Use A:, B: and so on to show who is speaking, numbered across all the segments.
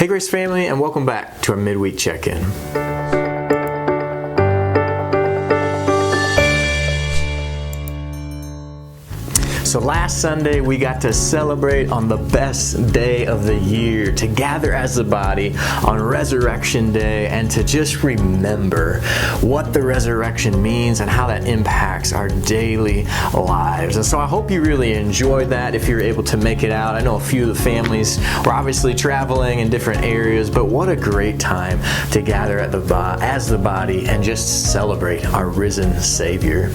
A: Hey Grace family, and welcome back to our midweek check-in. So last Sunday, we got to celebrate on the best day of the year, to gather as a body on Resurrection Day and to just remember what the resurrection means and how that impacts our daily lives. And so I hope you really enjoyed that if you were able to make it out. I know a few of the families were obviously traveling in different areas, but what a great time to gather at as the body and just celebrate our risen Savior.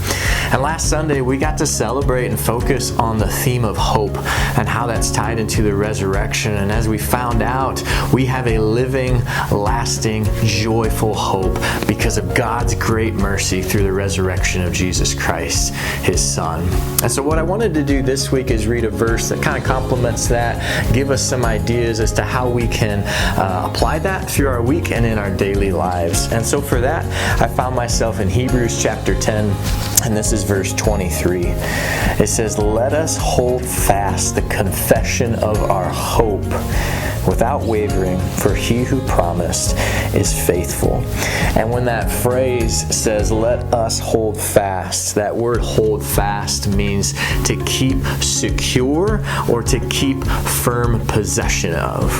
A: And last Sunday, we got to celebrate and focus on the theme of hope and how that's tied into the resurrection. And as we found out, we have a living, lasting, joyful hope because of God's great mercy through the resurrection of Jesus Christ, His Son. And so what I wanted to do this week is read a verse that kind of complements that, give us some ideas as to how we can apply that through our week and in our daily lives. And so for that, I found myself in Hebrews chapter 10, and this is verse 23. It says, "Let us hold fast the confession of our hope without wavering, for He who promised is faithful." And when that phrase says, "let us hold fast," that word hold fast means to keep secure or to keep firm possession of.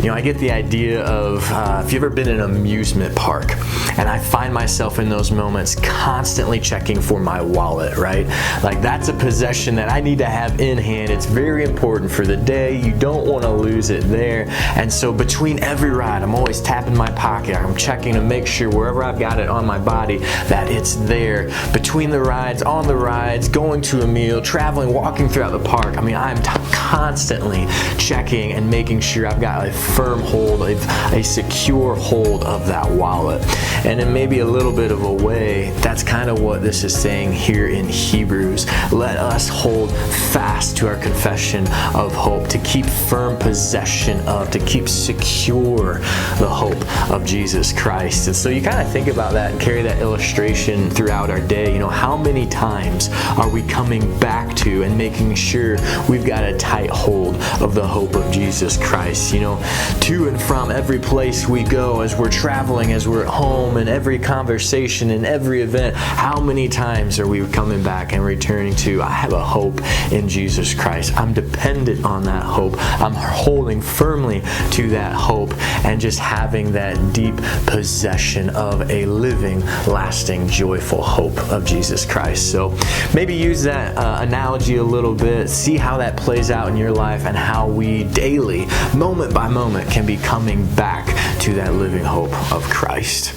A: You know, I get the idea of, if you've ever been in an amusement park, and I find myself in those moments constantly checking for my wallet, right? Like that's a possession that I need to have in hand. It's very important for the day. You don't want to lose it there. And so between every ride, I'm always tapping my pocket. I'm checking to make sure wherever I've got it on my body that it's there. Between the rides, on the rides, going to a meal, traveling, walking throughout the park. I mean, I'm constantly checking and making sure I've got a firm hold, a secure hold of that wallet. And in maybe a little bit of a way, that's kind of what this is saying here in Hebrews. Let us hold fast to our confession of hope, to keep firm possession of, to keep secure the hope of Jesus Christ. And so you kind of think about that and carry that illustration throughout our day. You know, how many times are we coming back to and making sure we've got a tight hold of the hope of Jesus Christ? You know, to and from every place we go, as we're traveling, as we're at home, in every conversation, in every event, how many times are we coming back and returning to, I have a hope in Jesus Christ. I'm dependent on that hope. I'm holding firmly to that hope and just having that deep possession of a living, lasting, joyful hope of Jesus Christ. So maybe use that analogy a little bit, see how that plays out in your life and how we daily, moment by moment, can be coming back to that living hope of Christ.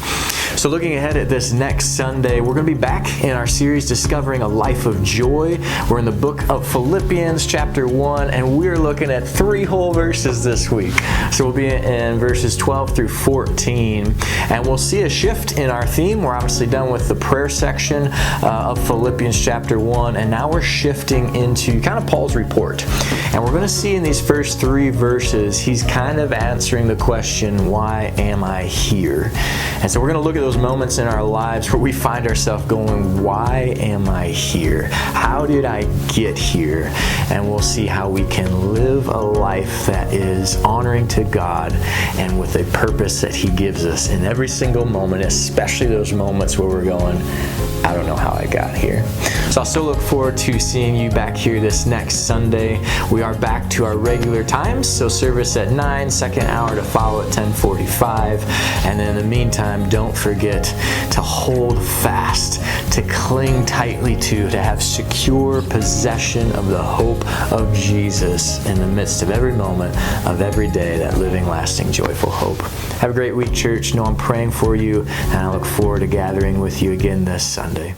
A: So looking ahead at this next Sunday, we're going to be back in our series Discovering a Life of Joy. We're in the book of Philippians chapter 1, and we're looking at 3 whole verses this week. So we'll be in verses 12 through 14, and we'll see a shift in our theme. We're obviously done with the prayer section of Philippians chapter 1, and now we're shifting into kind of Paul's report. And we're going to see in these first 3 verses, he's kind of answering the question, why am I here? And so we're going to look at those moments in our lives where we find ourselves going, why am I here? How did I get here? And we'll see how we can live a life that is honoring to God and with a purpose that He gives us in every single moment, especially those moments where we're going, I don't know how I got here. So I'll still look forward to seeing you back here this next Sunday. We are back to our regular times, so service at 9, second hour to follow at 10:45. And then in the meantime, don't forget to hold fast, to cling tightly to have secure possession of the hope of Jesus in the midst of every moment of every day, that living, lasting, joyful hope. Have a great week, church. Know I'm praying for you, and I look forward to gathering with you again this Sunday.